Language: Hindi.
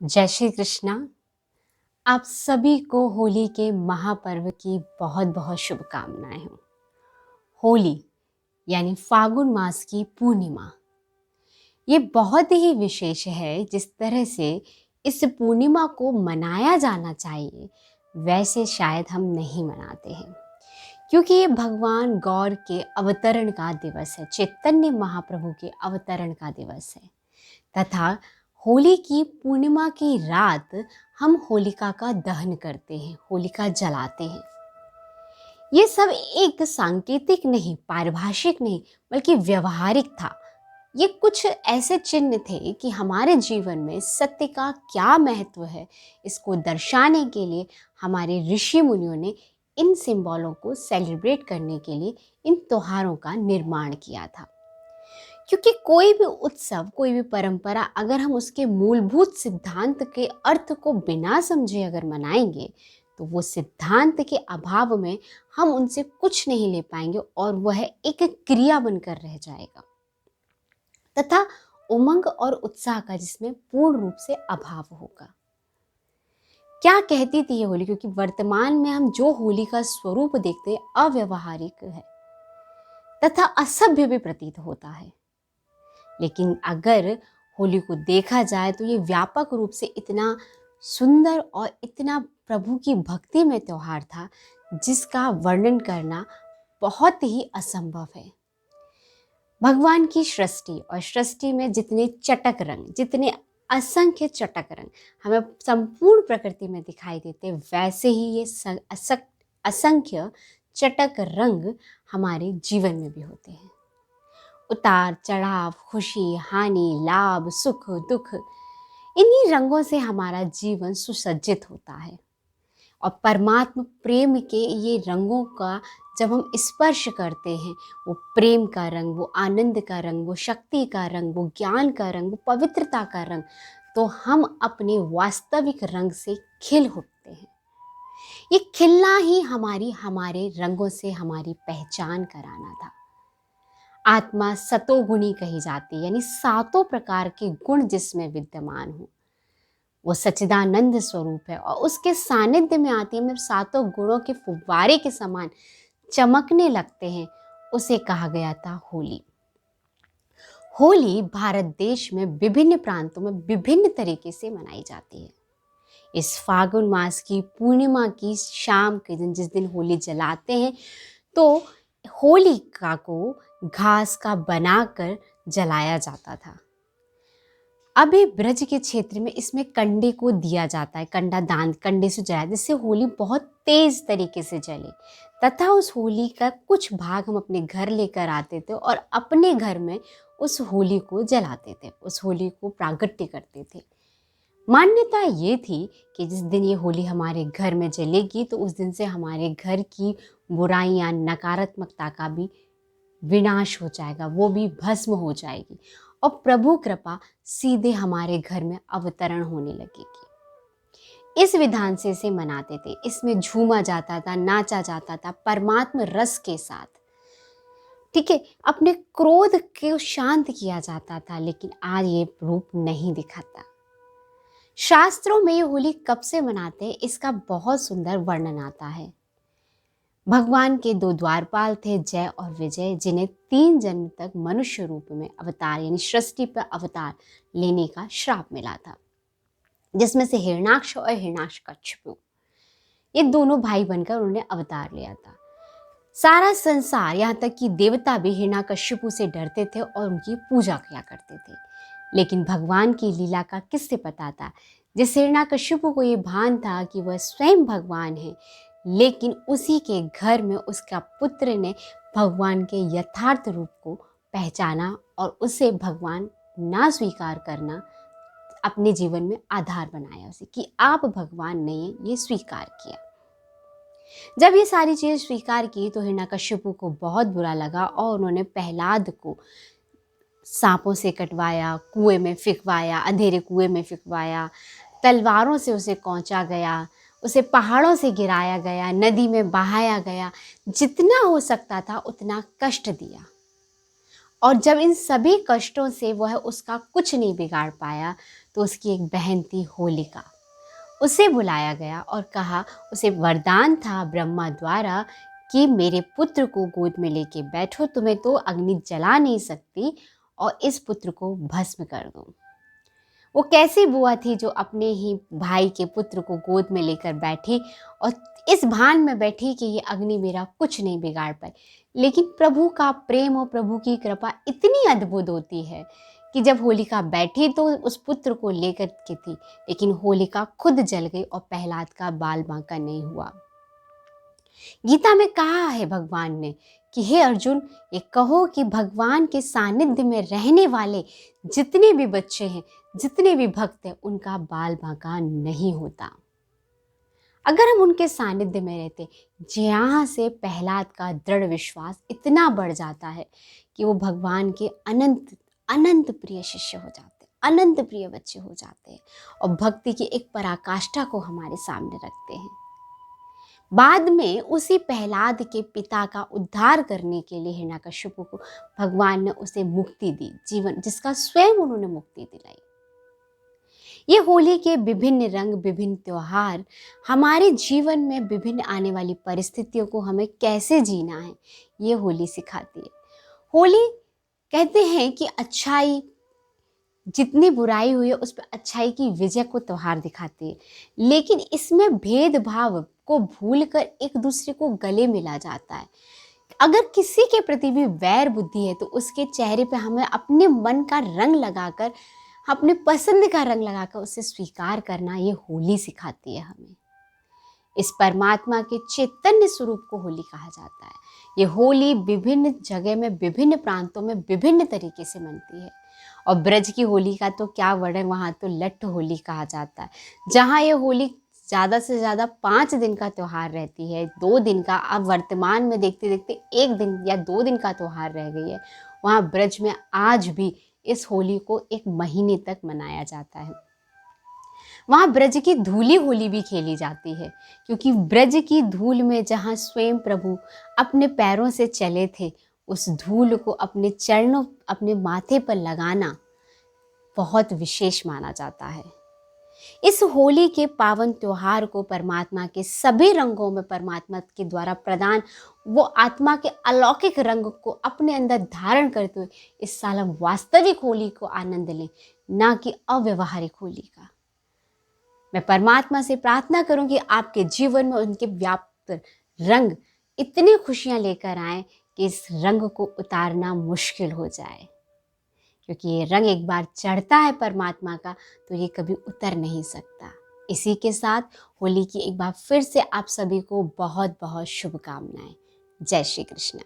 जय श्री कृष्णा। आप सभी को होली के महापर्व की बहुत बहुत शुभकामनाएं हो। होली यानी फागुन मास की पूर्णिमा, ये बहुत ही विशेष है। जिस तरह से इस पूर्णिमा को मनाया जाना चाहिए वैसे शायद हम नहीं मनाते हैं, क्योंकि ये भगवान गौर के अवतरण का दिवस है, चैतन्य महाप्रभु के अवतरण का दिवस है। तथा होली की पूर्णिमा की रात हम होलिका का दहन करते हैं, होलिका जलाते हैं। ये सब एक सांकेतिक नहीं, पारिभाषिक नहीं, बल्कि व्यवहारिक था। ये कुछ ऐसे चिन्ह थे कि हमारे जीवन में सत्य का क्या महत्व है, इसको दर्शाने के लिए हमारे ऋषि मुनियों ने इन सिंबलों को सेलिब्रेट करने के लिए इन त्योहारों का निर्माण किया था। क्योंकि कोई भी उत्सव, कोई भी परंपरा अगर हम उसके मूलभूत सिद्धांत के अर्थ को बिना समझे अगर मनाएंगे तो वो सिद्धांत के अभाव में हम उनसे कुछ नहीं ले पाएंगे और वह एक क्रिया बनकर रह जाएगा तथा उमंग और उत्साह का जिसमें पूर्ण रूप से अभाव होगा। क्या कहती थी ये होली? क्योंकि वर्तमान में हम जो होली का स्वरूप देखते हैं अव्यवहारिक है तथा असभ्य भी प्रतीत होता है। लेकिन अगर होली को देखा जाए तो ये व्यापक रूप से इतना सुंदर और इतना प्रभु की भक्ति में त्योहार था जिसका वर्णन करना बहुत ही असंभव है। भगवान की सृष्टि और सृष्टि में जितने चटक रंग, जितने असंख्य चटक रंग हमें संपूर्ण प्रकृति में दिखाई देते, वैसे ही ये असंख्य चटक रंग हमारे जीवन में भी होते हैं। उतार चढ़ाव, खुशी, हानि, लाभ, सुख, दुख, इन्हीं रंगों से हमारा जीवन सुसज्जित होता है। और परमात्मा प्रेम के ये रंगों का जब हम स्पर्श करते हैं, वो प्रेम का रंग, वो आनंद का रंग, वो शक्ति का रंग, वो ज्ञान का रंग, वो पवित्रता का रंग, तो हम अपने वास्तविक रंग से खिल उठते हैं। ये खिलना ही हमारे रंगों से हमारी पहचान कराना था। आत्मा सतोगुणी कही जाती है, यानी सातों प्रकार के गुण जिसमें विद्यमान हो, वो सच्चिदानंद स्वरूप है और उसके सानिध्य में आती है में सातों गुणों के फुव्वारे के समान चमकने लगते हैं। उसे कहा गया था होली। होली भारत देश में विभिन्न प्रांतों में विभिन्न तरीके से मनाई जाती है। इस फागुन मास की पूर्णिमा की शाम के दिन, जिस दिन होली जलाते हैं, तो होलिका को घास का बनाकर जलाया जाता था। अभी ब्रज के क्षेत्र में इसमें कंडे को दिया जाता है, कंडा दान, कंडे से जलाया जिससे होली बहुत तेज तरीके से जले तथा उस होली का कुछ भाग हम अपने घर लेकर आते थे और अपने घर में उस होली को जलाते थे, उस होली को प्रागट्य करते थे। मान्यता ये थी कि जिस दिन ये होली हमारे घर में जलेगी तो उस दिन से हमारे घर की बुराइयां, नकारात्मकता का भी विनाश हो जाएगा, वो भी भस्म हो जाएगी और प्रभु कृपा सीधे हमारे घर में अवतरण होने लगेगी। इस विधान से इसे मनाते थे। इसमें झूमा जाता था, नाचा जाता था परमात्म रस के साथ। ठीक है, अपने क्रोध को शांत किया जाता था। लेकिन आज ये रूप नहीं दिखाता। शास्त्रों में ये होली कब से मनाते हैं इसका बहुत सुंदर वर्णन आता है। भगवान के दो द्वारपाल थे, जय और विजय, जिन्हें 3 जन्म तक मनुष्य रूप में अवतार यानी सृष्टि पर अवतार लेने का श्राप मिला था, जिसमें से हिरण्याक्ष और हिरण्याकश्यपु, ये दोनों भाई बनकर उन्होंने अवतार लिया था। सारा संसार, यहाँ तक कि देवता भी हिरण्याकश्यपु से डरते थे और उनकी पूजा किया करते थे। लेकिन भगवान की लीला का किससे पता था? जिस हिरण्याकश्यपु को ये भान था कि वह स्वयं भगवान है, लेकिन उसी के घर में उसका पुत्र ने भगवान के यथार्थ रूप को पहचाना और उसे भगवान ना स्वीकार करना अपने जीवन में आधार बनाया, उसे कि आप भगवान नहीं हैं, ये स्वीकार किया। जब ये सारी चीज़ें स्वीकार की तो हिरण्याकश्यपु को बहुत बुरा लगा और उन्होंने प्रहलाद को सांपों से कटवाया, कुएं में फिकवाया, अंधेरे कुएं में फिकवाया, तलवारों से उसे कोंचा गया, उसे पहाड़ों से गिराया गया, नदी में बहाया गया, जितना हो सकता था उतना कष्ट दिया। और जब इन सभी कष्टों से वह उसका कुछ नहीं बिगाड़ पाया तो उसकी एक बहन थी होलिका, उसे बुलाया गया और कहा, उसे वरदान था ब्रह्मा द्वारा कि मेरे पुत्र को गोद में लेके बैठो, तुम्हें तो अग्नि जला नहीं सकती और इस पुत्र को भस्म कर दो। वो कैसी बुआ थी जो अपने ही भाई के पुत्र को गोद में लेकर बैठी और इस भान में बैठी कि ये अग्नि मेरा कुछ नहीं बिगाड़ पाए। लेकिन प्रभु का प्रेम और प्रभु की कृपा इतनी अद्भुत होती है कि जब होलिका बैठी तो उस पुत्र को लेकर के थी, लेकिन होलिका खुद जल गई और प्रहलाद का बाल बांका नहीं हुआ। गीता में कहा है भगवान ने कि हे अर्जुन, ये कहो कि भगवान के सानिध्य में रहने वाले जितने भी बच्चे हैं, जितने भी भक्त हैं, उनका बाल बांका नहीं होता। अगर हम उनके सानिध्य में रहते, जहाँ से प्रहलाद का दृढ़ विश्वास इतना बढ़ जाता है कि वो भगवान के अनंत अनंत प्रिय शिष्य हो जाते हैं, अनंत प्रिय बच्चे हो जाते हैं और भक्ति की एक पराकाष्ठा को हमारे सामने रखते हैं। बाद में उसी प्रहलाद के पिता का उद्धार करने के लिए हिरण्यकश्यप को भगवान ने उसे मुक्ति दी, जीवन जिसका स्वयं उन्होंने मुक्ति दिलाई। ये होली के विभिन्न रंग, विभिन्न त्योहार हमारे जीवन में विभिन्न आने वाली परिस्थितियों को हमें कैसे जीना है, ये होली सिखाती है। होली कहते हैं कि अच्छाई, जितनी बुराई हुई है उस पर अच्छाई की विजय को त्योहार दिखाती है, लेकिन इसमें भेदभाव को भूलकर एक दूसरे को गले मिला जाता है। अगर किसी के प्रति भी वैर बुद्धि है तो उसके चेहरे पे हमें अपने मन का रंग लगाकर, अपने पसंद का रंग लगाकर उसे स्वीकार करना, ये होली सिखाती है हमें। इस परमात्मा के चैतन्य स्वरूप को होली कहा जाता है। ये होली विभिन्न जगह में, विभिन्न प्रांतों में विभिन्न तरीके से मनती है। और ब्रज की होली का तो क्या वर्णन, वहाँ तो लट्ठ होली कहा जाता है। जहाँ ये होली ज़्यादा से ज़्यादा 5 दिन का त्यौहार रहती है, 2 दिन का, अब वर्तमान में देखते देखते 1 दिन या 2 दिन का त्यौहार रह गई है, वहाँ ब्रज में आज भी इस होली को 1 महीने तक मनाया जाता है। वहाँ ब्रज की धूली होली भी खेली जाती है, क्योंकि ब्रज की धूल में जहाँ स्वयं प्रभु अपने पैरों से चले थे, उस धूल को अपने चरणों, अपने माथे पर लगाना बहुत विशेष माना जाता है। इस होली के पावन त्योहार को परमात्मा के सभी रंगों में, परमात्मा के द्वारा प्रदान वो आत्मा के अलौकिक रंग को अपने अंदर धारण करते हुए इस साल हम वास्तविक होली को आनंद लें, ना कि अव्यवहारिक होली का। मैं परमात्मा से प्रार्थना करूं कि आपके जीवन में उनके व्याप्त रंग इतनी खुशियां लेकर आए कि इस रंग को उतारना मुश्किल हो जाए, क्योंकि ये रंग एक बार चढ़ता है परमात्मा का तो ये कभी उतर नहीं सकता। इसी के साथ होली की एक बार फिर से आप सभी को बहुत बहुत शुभकामनाएं। जय श्री कृष्ण।